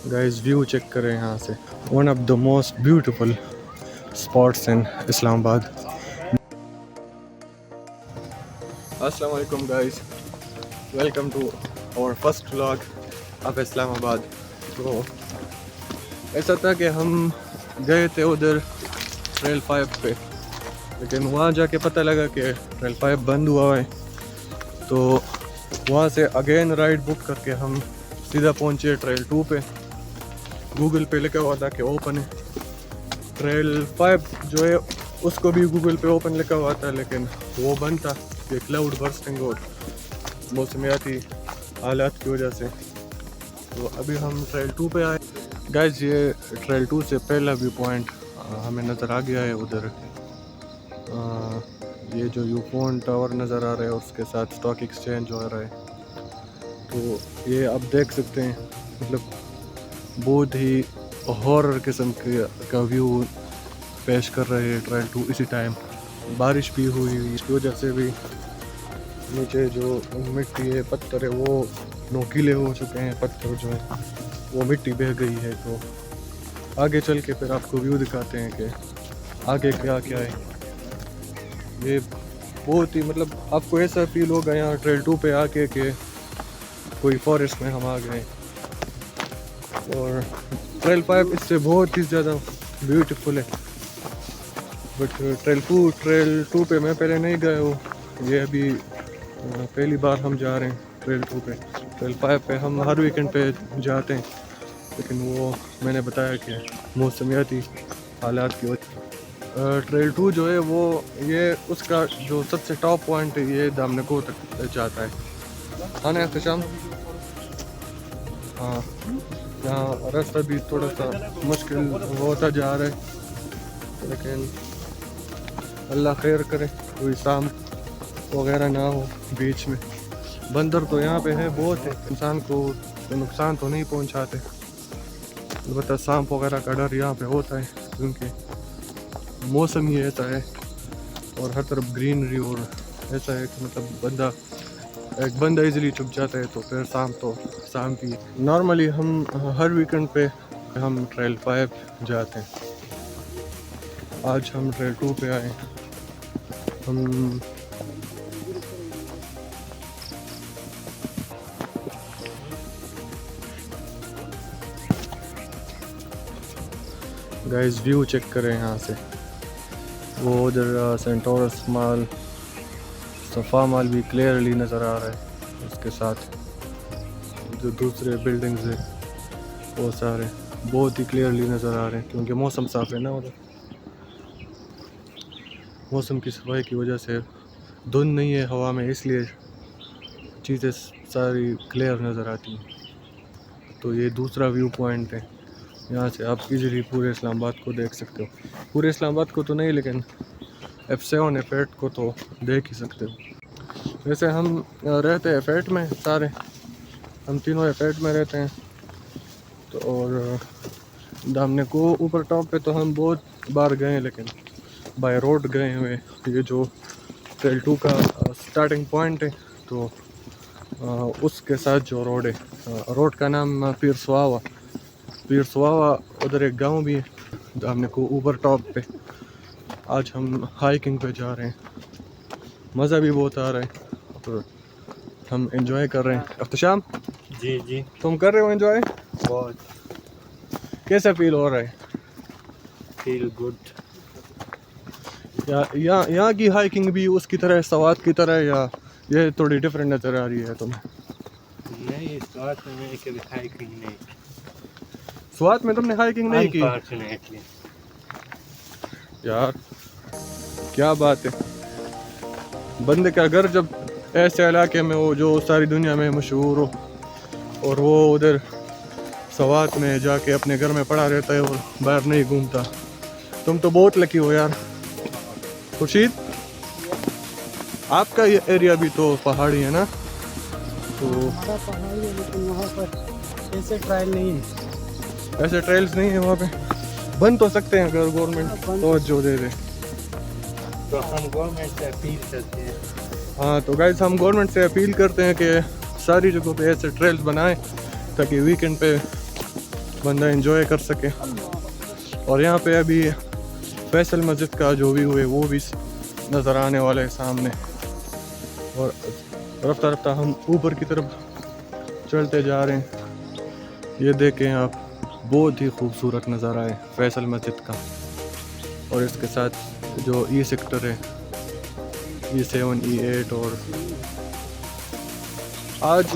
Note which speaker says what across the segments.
Speaker 1: Guys view check करें यहाँ से। One of the most beautiful spots in Islamabad. अस्सलाम वालेकुम guys, welcome to our first vlog of Islamabad. तो ऐसा था कि हम गए थे उधर ट्रेल 5 पे, लेकिन वहाँ जाके पता लगा कि ट्रेल 5 बंद हुआ है। तो वहाँ से अगेन राइड बुक करके हम सीधा पहुँचे ट्रेल 2 पे। गूगल पे लिखा हुआ था कि ओपन है। ट्रेल 5 जो है उसको भी गूगल पे ओपन लिखा हुआ था, लेकिन वो बंद था कि क्लाउड बर्स्टिंग और मौसमियाती हालात की वजह से। तो अभी हम ट्रेल 2 पे आए। गाइस ये ट्रेल 2 से पहला व्यू पॉइंट हमें नज़र आ गया है। उधर ये जो यूफोन टावर नज़र आ रहा है उसके साथ स्टॉक एक्सचेंज हो रहा है। तो ये आप देख सकते हैं, मतलब बहुत ही हॉरर किस्म का व्यू पेश कर रहे हैं ट्रेल 2। इसी टाइम बारिश भी हुई, इसकी वजह से भी नीचे जो मिट्टी है, पत्थर है, वो नोकीले हो चुके हैं। पत्थर जो है वो मिट्टी बह गई है। तो आगे चल के फिर आपको व्यू दिखाते हैं कि आगे क्या क्या है। ये बहुत ही, मतलब आपको ऐसा फील होगा यहाँ ट्रेल 2 पे आके कि कोई फॉरेस्ट में हम आ गए। और ट्रेल 5 इससे बहुत ही ज़्यादा ब्यूटीफुल है, बट ट्रेल 2 पे मैं पहले नहीं गया हूँ। ये अभी पहली बार हम जा रहे हैं ट्रेल 2 पे। ट्रेल 5 पे हम हर वीकेंड पे जाते हैं, लेकिन वो मैंने बताया कि मौसमियाती हालात की वजह। ट्रेल 2 जो है वो ये उसका जो सबसे टॉप पॉइंट है ये दामनगो तक जाता है। खाना एहतशाम। हाँ, यहाँ रास्ता भी थोड़ा सा मुश्किल होता जा रहा है, लेकिन अल्लाह खैर करे, कोई सांप वगैरह ना हो बीच में। बंदर तो यहाँ पे है बहुत है, इंसान को तो नुकसान तो नहीं पहुँचाते, अलबत्ता सांप वगैरह का डर यहाँ पे होता है क्योंकि मौसम ही ऐसा है और हर तरफ ग्रीनरी। और ऐसा है कि मतलब एक बंदा इजीली छुप जाता है, तो फिर सांप ही। नॉर्मली हम हर वीकेंड पे हम ट्रेल 5 जाते हैं। आज हम ट्रेल 2 पे आए। हम गाइस व्यू चेक करें यहाँ से। वो उधर सेंटोरस मॉल, सफ़ा मॉल भी क्लियरली नज़र आ रहा है। उसके साथ जो दूसरे बिल्डिंग्स हैं वो सारे बहुत ही क्लियरली नज़र आ रहे हैं क्योंकि मौसम साफ़ है ना। उधर मौसम की सफाई की वजह से धुंध नहीं है हवा में, इसलिए चीज़ें सारी क्लियर नज़र आती हैं। तो ये दूसरा व्यू पॉइंट है, यहाँ से आप इजीली पूरे इस्लामाबाद को देख सकते हो। पूरे इस्लामाबाद को तो नहीं, लेकिन F7 F8 को तो देख ही सकते हो। वैसे हम रहते हैं F8 में, सारे हम तीनों F8 में रहते हैं। तो और दामनगो ऊपर टॉप पे तो हम बहुत बार गए हैं, लेकिन बाय रोड गए हुए। ये जो ट्रेल 2 का स्टार्टिंग पॉइंट है, तो उसके साथ जो रोड है, रोड का नाम पीर सुवावा। उधर एक गांव भी है दामनगो ऊपर टॉप पे। आज हम हाइकिंग पे जा रहे हैं, मज़ा भी बहुत आ रहा है और हम एंजॉय कर रहे हैं। अख्तशाम
Speaker 2: जी जी,
Speaker 1: तुम कर रहे हो एंजॉय?
Speaker 2: बहुत
Speaker 1: कैसा फील हो रहा है?
Speaker 2: Feel good.
Speaker 1: या यहाँ की हाइकिंग भी उसकी तरह, सवात की तरह, या ये थोड़ी डिफरेंट नज़र आ रही है तुम्हें?
Speaker 2: नहीं, इस बात में मैंने कभी हाइकिंग नहीं की।
Speaker 1: स्वात में तुमने हाइकिंग नहीं की?
Speaker 2: अनफॉर्चुनेटली।
Speaker 1: यार क्या बात है, बंदे का घर जब ऐसे इलाके में हो जो सारी दुनिया में मशहूर हो, और वो उधर स्वात में जाके अपने घर में पड़ा रहता है और बाहर नहीं घूमता। तुम तो बहुत लकी हो यार। खुर्शीद, आपका ये एरिया भी तो पहाड़ी है ना? तो
Speaker 3: पहाड़ी है, लेकिन वहाँ पर ऐसे ट्रायल नहीं है।
Speaker 1: ऐसे ट्रेल्स नहीं है वहाँ पे। बन तो सकते हैं अगर गवर्नमेंट तवज्जो दे दे।
Speaker 2: तो हम गवर्नमेंट से अपील करते हैं।
Speaker 1: हाँ, तो गाइस हम गवर्नमेंट से अपील करते हैं कि सारी जगहों पे ऐसे ट्रेल्स बनाएं ताकि वीकेंड पे बंदा एंजॉय कर सके। और यहाँ पे अभी फैसल मस्जिद का जो व्यू है वो भी नज़र आने वाला है सामने। और रफ्ता रफ्ता हम ऊपर की तरफ चलते जा रहे हैं। ये देखें आप, बहुत ही खूबसूरत नज़ारा है फैसल मस्जिद का। और इसके साथ जो ई सेक्टर है, E7 E8। और आज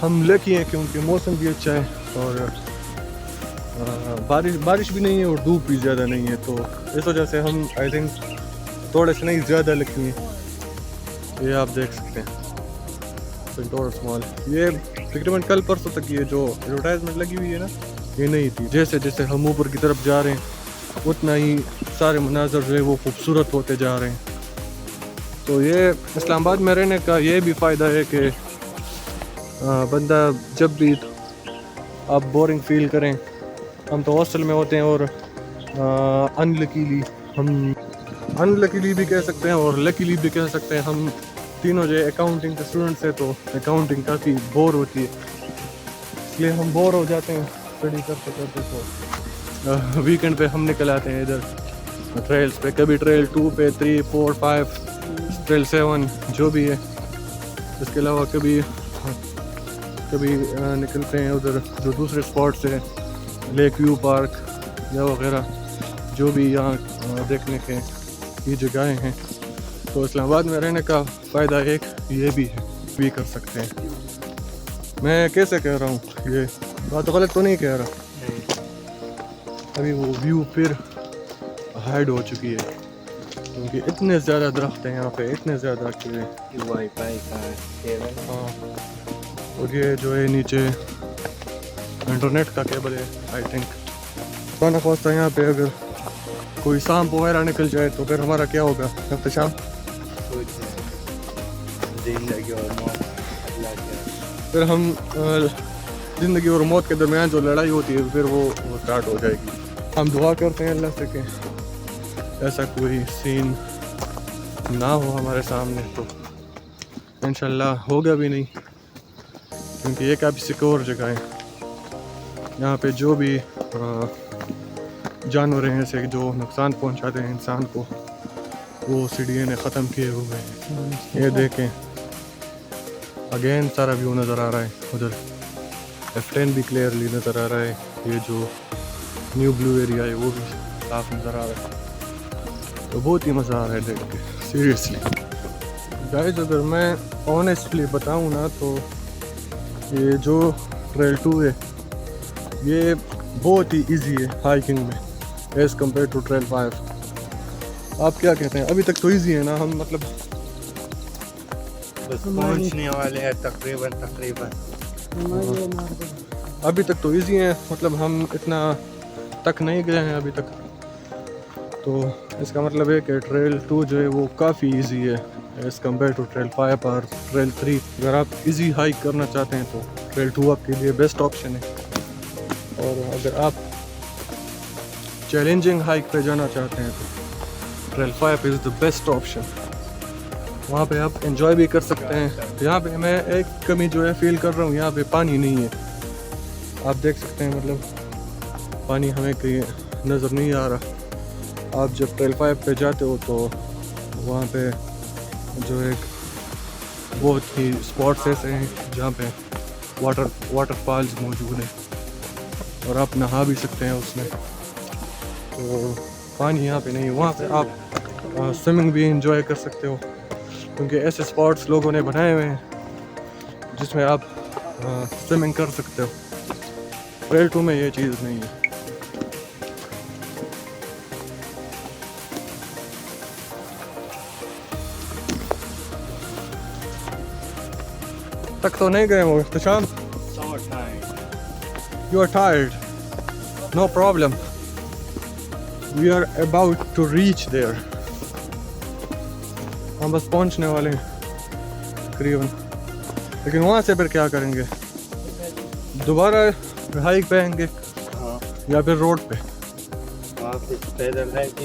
Speaker 1: हम लकी हैं क्योंकि मौसम भी अच्छा है और बारिश भी नहीं है और धूप भी ज़्यादा नहीं है, तो इस वजह से हम आई थिंक थोड़े से नहीं ज़्यादा लकी हैं। ये आप देख सकते हैं सेंटोरस मॉल। ये तकरीबन कल परसों तक ये जो एडवर्टाइजमेंट लगी हुई है ना, ये नहीं थी। जैसे जैसे हम ऊपर की तरफ जा रहे हैं उतना ही सारे मनाजर जो है वो खूबसूरत होते जा रहे हैं। तो ये इस्लामाबाद में रहने का ये भी फ़ायदा है कि बंदा जब भी आप बोरिंग फील करें, हम तो हॉस्टल में होते हैं और अनलकीली भी कह सकते हैं और लकीली भी कह सकते हैं। हम तीनों जो अकाउंटिंग के स्टूडेंट्स हैं, तो अकाउंटिंग काफ़ी बोर होती है, इसलिए हम बोर हो जाते हैं स्टडी करते करते। तो वीकेंड पे हम निकल आते हैं इधर ट्रेल्स पे, कभी ट्रेल 2 पे, 3, 4, 5, ट्रेल 7 जो भी है। इसके अलावा कभी निकलते हैं उधर जो दूसरे स्पॉट्स हैं, लेक व्यू पार्क या वगैरह जो भी यहाँ देखने के ये जगहें हैं। तो इस्लामाबाद में रहने का फ़ायदा एक ये भी है, भी कर सकते हैं। मैं कैसे कह रहा हूँ, ये बात तो गलत तो नहीं कह रहा। अभी वो व्यू फिर हाइड हो चुकी है क्योंकि इतने ज़्यादा दरख्त हैं यहाँ पे, इतने ज़्यादा कि
Speaker 2: वाईफाई का केबल।
Speaker 1: हाँ, और ये जो है नीचे इंटरनेट का केबल है आई थिंक। खाना खास्ता यहाँ पे अगर कोई सांप वगैरह निकल जाए तो फिर हमारा क्या होगा शाम?
Speaker 2: जिंदगी और मौत, अल्लाह के।
Speaker 1: फिर हम ज़िंदगी और मौत के दरमियान जो लड़ाई होती है फिर वो स्टार्ट हो जाएगी। हम दुआ करते हैं अल्लाह से कि ऐसा कोई सीन ना हो हमारे सामने, तो इंशाल्लाह होगा भी नहीं क्योंकि ये काफ़ी सिक्योर जगह है। यहाँ पे जो भी जानवर हैं ऐसे जो नुकसान पहुँचाते हैं इंसान को, वो सीढ़ियों ने ख़त्म किए हुए हैं। ये देखें अगेन सारा व्यू नज़र आ रहा है। उधर F10 भी क्लियरली नज़र आ रहा है। ये जो न्यू ब्लू एरिया है वो भी साफ नज़र आ रहा है। तो बहुत ही मज़ा आ रहा है देख के, सीरियसली गाइस। अगर मैं ऑनेस्टली बताऊँ ना तो ये जो ट्रेल 2 है ये बहुत ही इजी है हाइकिंग में एज़ कम्पेयर टू ट्रेल 5। आप क्या कहते हैं? अभी तक तो इजी है ना, हम मतलब
Speaker 2: बस पहुंचने वाले हैं तकरीबन।
Speaker 1: अभी तक तो इजी है, मतलब हम इतना तक नहीं गए हैं अभी तक। तो इसका मतलब है कि ट्रेल 2 जो है वो काफ़ी इजी है एज़ कम्पेयर टू ट्रेल 5 और ट्रेल 3। अगर आप इजी हाइक करना चाहते हैं तो ट्रेल 2 आपके लिए बेस्ट ऑप्शन है। और अगर आप चैलेंजिंग हाइक पे जाना चाहते हैं तो trail 5 is the best option. वहाँ पे आप एंजॉय भी कर सकते हैं। यहाँ पे मैं एक कमी जो है फील कर रहा हूँ, यहाँ पे पानी नहीं है। आप देख सकते हैं मतलब पानी हमें कहीं नज़र नहीं आ रहा। आप जब ट्रेल 5 पे जाते हो तो वहाँ पे जो एक बहुत ही स्पॉट्स ऐसे हैं जहाँ पे वाटरफॉल्स मौजूद हैं और आप नहा भी सकते हैं उसमें। तो पानी यहाँ पे नहीं है। वहाँ पे आप स्विमिंग भी इंजॉय कर सकते हो क्योंकि ऐसे स्पॉट्स लोगों ने बनाए हुए हैं जिसमें आप स्विमिंग कर सकते हो। ट्रेल 2 में ये चीज़ नहीं है। तक तो नहीं गए हो इख्तिशाम? You are tired? No problem. We are about to reach there. हम बस पहुंचने वाले हैं तकरीबन। लेकिन वहाँ से फिर क्या करेंगे? दोबारा हाइक पे आएंगे
Speaker 2: हाँ,
Speaker 1: या फिर रोड पे?
Speaker 2: वहाँ पे पैदल है कि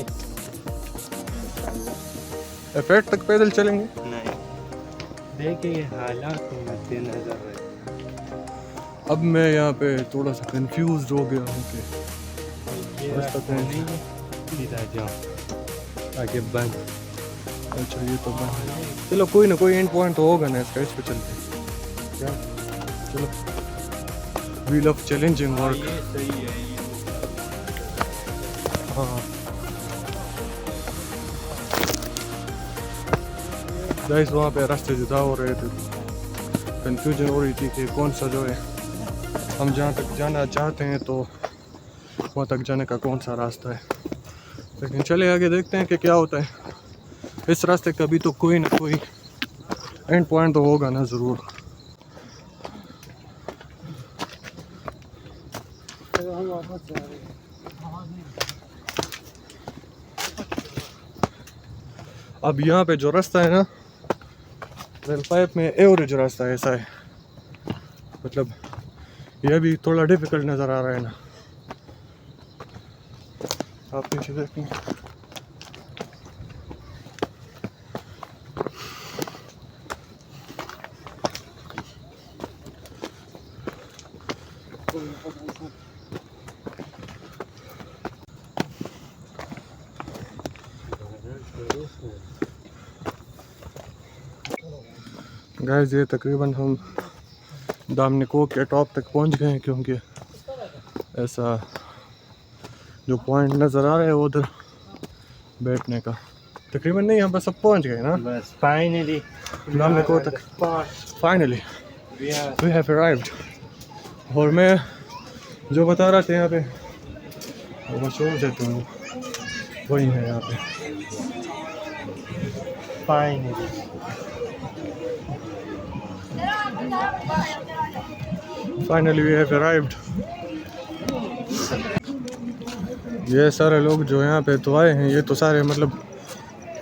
Speaker 1: एफेट तक पैदल चलेंगे?
Speaker 2: नहीं? देखिए हालात को मद्देनजर रखें।
Speaker 1: अब मैं यहाँ पे थोड़ा सा कंफ्यूज हो गया हूँ कि
Speaker 2: ये
Speaker 1: रास्ता
Speaker 2: रास्ता
Speaker 1: कौन
Speaker 2: नहीं है, सीधा जाओ आगे बंद।
Speaker 1: अच्छा ये तो मैं चलो कोई ना कोई एंड पॉइंट तो होगा ना इसका, इस पे चलते हैं क्या। चलो वी लव चैलेंजिंग वर्क।
Speaker 2: ये सही है ये।
Speaker 1: हाँ गाइस वहाँ पे रास्ते जुदा हो रहे थे, कंफ्यूजन हो रही थी कि कौन सा जो है हम जहाँ तक जाना चाहते हैं तो वहाँ तक जाने का कौन सा रास्ता है। लेकिन चले आगे देखते हैं कि क्या होता है। इस रास्ते का भी तो कोई ना कोई एंड पॉइंट तो होगा ना ज़रूर।
Speaker 3: तो हम वापस जा रहे हैं।
Speaker 1: अब यहाँ पे जो रास्ता है ना रेल पाइप में एवरेज रास्ता है, ऐसा है। मतलब यह भी थोड़ा डिफिकल्ट नज़र आ रहा है ना, आप पीछे देखें। गाइस ये तकरीबन हम दामनिको के टॉप तक पहुंच गए हैं, क्योंकि ऐसा जो पॉइंट नज़र आ रहा है उधर बैठने का तकरीबन नहीं, हम बस सब पहुंच गए ना
Speaker 2: बस फाइनली
Speaker 1: दामनिको तक। Finally we have arrived. और मैं जो बता रहा था यहाँ पे वो छोड़ देता हूँ, वही है यहाँ पे।
Speaker 2: Finally
Speaker 1: finally we have arrived. ये सारे लोग जो यहाँ पे तो आए हैं, ये तो सारे मतलब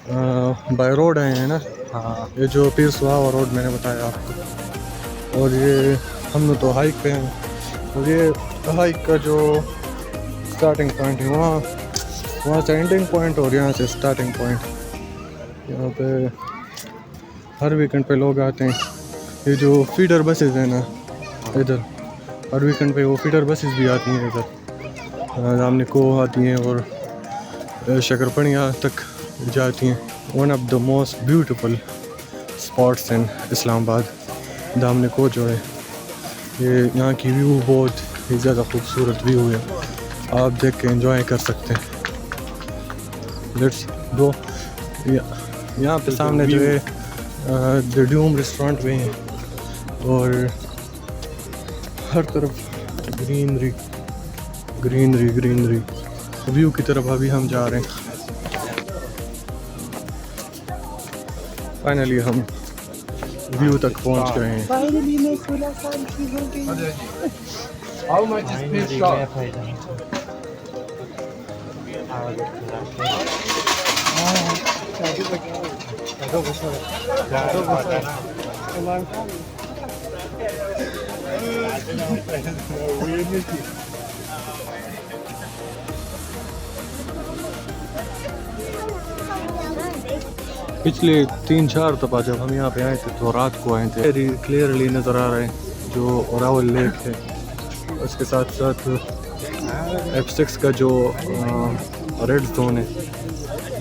Speaker 1: बाय रोड आए हैं ना।
Speaker 2: हाँ
Speaker 1: ये जो पीर सुहावा रोड मैंने बताया आपको, और ये हम लोग तो हाइक पे हैं। और ये हाइक का जो स्टार्टिंग पॉइंट है वहाँ से एंडिंग पॉइंट और यहाँ से स्टार्टिंग पॉइंट। यहाँ पे हर वीकेंड पे लोग आते हैं। ये जो फीडर बसेस हैं ना इधर, हर वीकेंड पे वो फीडर बसेस भी आती हैं इधर, दामनिको आती हैं और शकरपनिया तक जाती हैं। One of the most beautiful spots in Islamabad दामनिको जो है, ये यहाँ की व्यू बहुत ही ज़्यादा खूबसूरत व्यू है, आप देख के एंजॉय कर सकते हैं। Let's go. यहाँ पे सामने जो है द ड्यूम रेस्टोरेंट भी है, और हर तरफ ग्रीनरी ग्रीनरी ग्रीनरी। व्यू की तरफ अभी हम जा रहे हैं। फाइनली हम व्यू तक पहुंच गए हैं।
Speaker 3: फाइनली मैं खुला सारी चीज़ों के
Speaker 2: How much is this shop?
Speaker 1: पिछले 3-4 दफ़ा जब हम यहाँ पे आए थे तो रात को आए थे। क्लियरली नज़र आ रहा है जो ओरावल लेक है, उसके साथ साथ F6 का जो रेड जोन है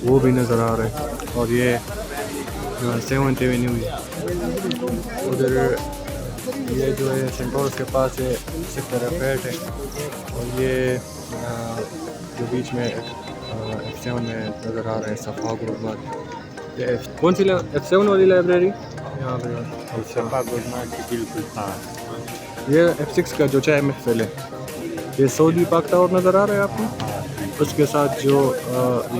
Speaker 1: वो भी नज़र आ रहा है। और ये 7th एवेन्यू है उधर, ये जो है सेंटोर्स के पास है, सेक्टर F8 है। और ये जो बीच में F7 में नज़र आ रहा है सफ़ा गुलमार्ग। ये कौन सी F7 वाली लाइब्रेरी यहाँ पे
Speaker 2: सफा गुलमार्ग के बिल्कुल पास।
Speaker 1: ये F6 का जो चाय महफिल है, ये सऊदी पाक टावर नज़र आ रहा है आपको। उसके साथ जो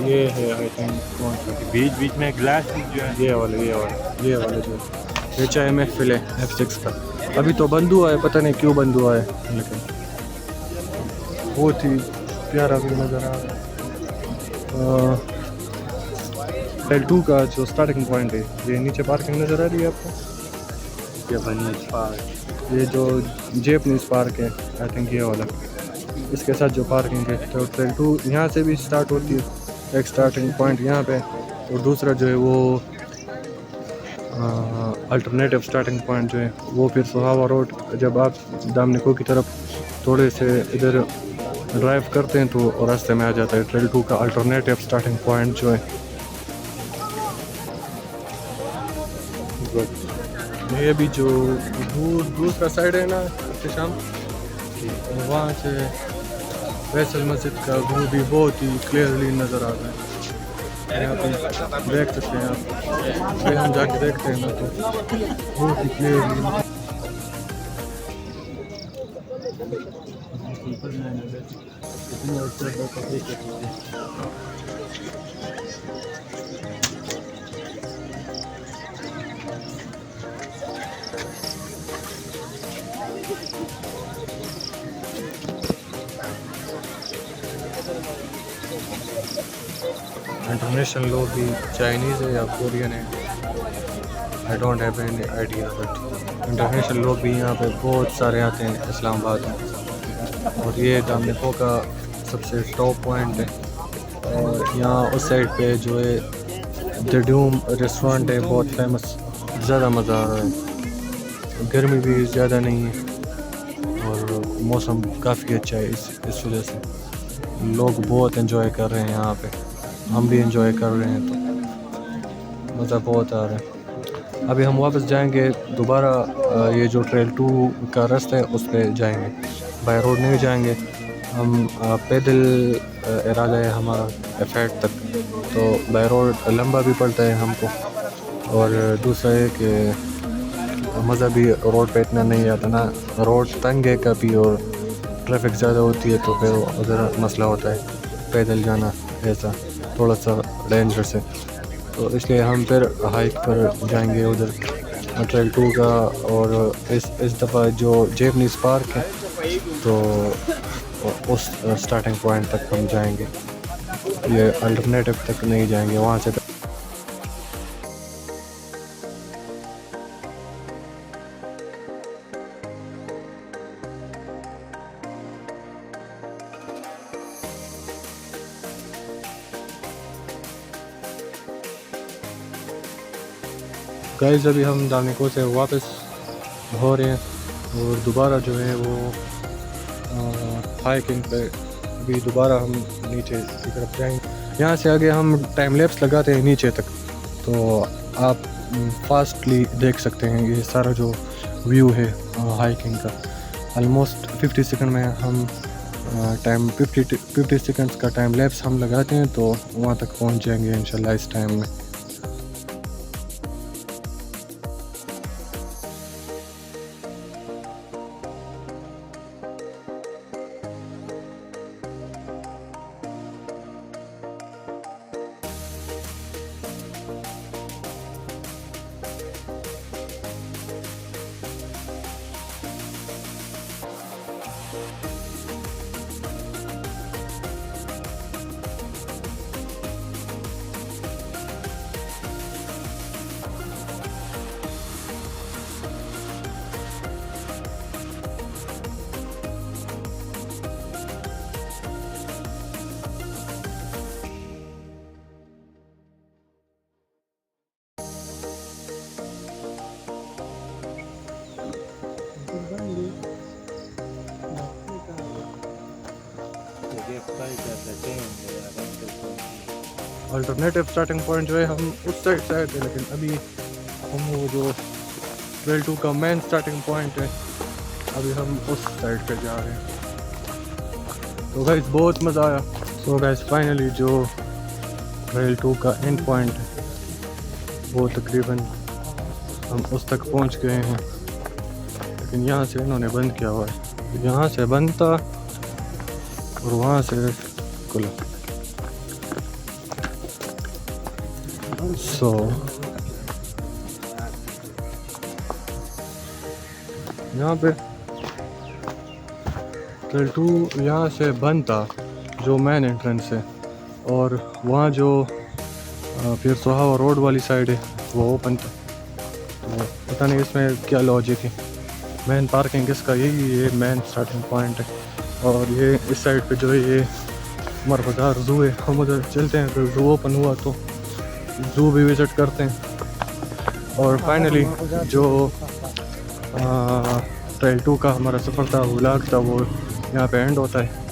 Speaker 1: ये है आई थिंक कौन सा
Speaker 2: बीच बीच में ग्लास जो है
Speaker 1: ये वाला जो ये चाय महफिल है F6 का। अभी तो बंद हुआ है, पता नहीं क्यों बंद हुआ है, लेकिन बहुत ही प्यारा भी नज़र आ रहा है। L2 का जो स्टार्टिंग पॉइंट है, ये नीचे पार्किंग नज़र आ रही है आपको,
Speaker 2: जापानीज पार्क।
Speaker 1: ये जो जेपनीज पार्क है आई थिंक ये वाला, इसके साथ जो पार्किंग है। तो L2 यहाँ से भी स्टार्ट होती है, एक स्टार्टिंग पॉइंट यहाँ पे, और दूसरा जो है वो अल्टरनेटिव स्टार्टिंग पॉइंट जो है वो फिर सुहावा रोड। जब आप दामनिको की तरफ थोड़े से इधर ड्राइव करते हैं तो रास्ते में आ जाता है ट्रेल 2 का अल्टरनेटिव स्टार्टिंग पॉइंट जो है। ये भी जो दूसरा साइड है ना शाम, वहाँ से फैसल मस्जिद का व्यू भी बहुत ही क्लियरली नज़र आ रहा है। यहाँ पे देख सकते हैं आप, अगर हम जाके देखते हैं ना तो बहुत ही क्लियरली। इंटरनेशनल लोग भी चाइनीज़ है या कोरियन है, I don't have any idea, but international लोग भी यहाँ पे बहुत सारे आते हैं इस्लामाबाद में। और ये दामनिको का सबसे टॉप पॉइंट है। और यहाँ उस साइड पे जो है द ड्यूम रेस्टोरेंट है, बहुत फेमस, ज़्यादा मज़ा आ रहा है। गर्मी भी ज़्यादा नहीं है और मौसम काफ़ी अच्छा है, इस वजह से लोग बहुत एंजॉय कर रहे हैं यहाँ पे, हम भी एंजॉय कर रहे हैं, तो मज़ा बहुत आ रहा है। अभी हम वापस जाएंगे दोबारा, ये जो ट्रेल 2 का रास्ता है उस पर जाएंगे, बाय रोड नहीं जाएंगे हम। पैदल इरादा है हमारा एफेट तक, तो बाय रोड लंबा भी पड़ता है हमको, और दूसरा है कि मज़ा भी रोड पे इतना नहीं आता ना, रोड तंग है कभी और ट्रैफिक ज़्यादा होती है, तो फिर उधर मसला होता है पैदल जाना, ऐसा थोड़ा सा डेंजरस है। तो इसलिए हम फिर हाइक पर जाएंगे उधर ट्रेल 2 का। और इस दफ़ा जो जैपनीज़ पार्क है तो उस स्टार्टिंग पॉइंट तक हम जाएंगे, ये अल्टरनेटिव तक नहीं जाएंगे, वहाँ से गाइस। अभी हम दामनिको से वापस हो रहे हैं और दोबारा जो है वो हाइकिंग पे अभी दोबारा हम नीचे की तरफ जाएंगे। यहाँ से आगे हम टाइम लैप्स लगाते हैं नीचे तक, तो आप फास्टली देख सकते हैं ये सारा जो व्यू है हाइकिंग का। ऑलमोस्ट 50 सेकंड में हम 50 सेकंड्स का टाइम लैप्स हम लगाते हैं, तो वहाँ तक पहुँच जाएंगे इंशाल्लाह इस टाइम में। अल्टरनेटिव स्टार्टिंग पॉइंट जो है हम उस साइड से आए थे, लेकिन अभी हम वो जो ट्रेल 2 का मेन स्टार्टिंग पॉइंट है अभी हम उस साइड पे जा रहे हैं। तो गाइस बहुत मज़ा आया। तो गाइस फाइनली जो ट्रेल 2 का एंड पॉइंट है वो तकरीबन हम उस तक पहुंच गए हैं, लेकिन यहाँ से इन्होंने बंद किया हुआ है। यहाँ से बंद था और वहाँ से खुला। सो यहाँ पे ट्रेल 2 यहाँ से बंद था जो मेन एंट्रेंस है, और वहाँ जो फिर सुहावा रोड वाली साइड है वो ओपन था। तो पता नहीं इसमें क्या लॉजिक है। मेन पार्किंग इसका यही है, मेन स्टार्टिंग पॉइंट है। और ये इस साइड पे जो है ये मरफदार ज़ू है, हम उधर चलते हैं। अगर ज़ू ओपन हुआ तो ज़ू भी विज़िट करते हैं। और फाइनली जो ट्रायल 2 का हमारा सफ़र था, व्लॉग था, वो यहाँ पे एंड होता है।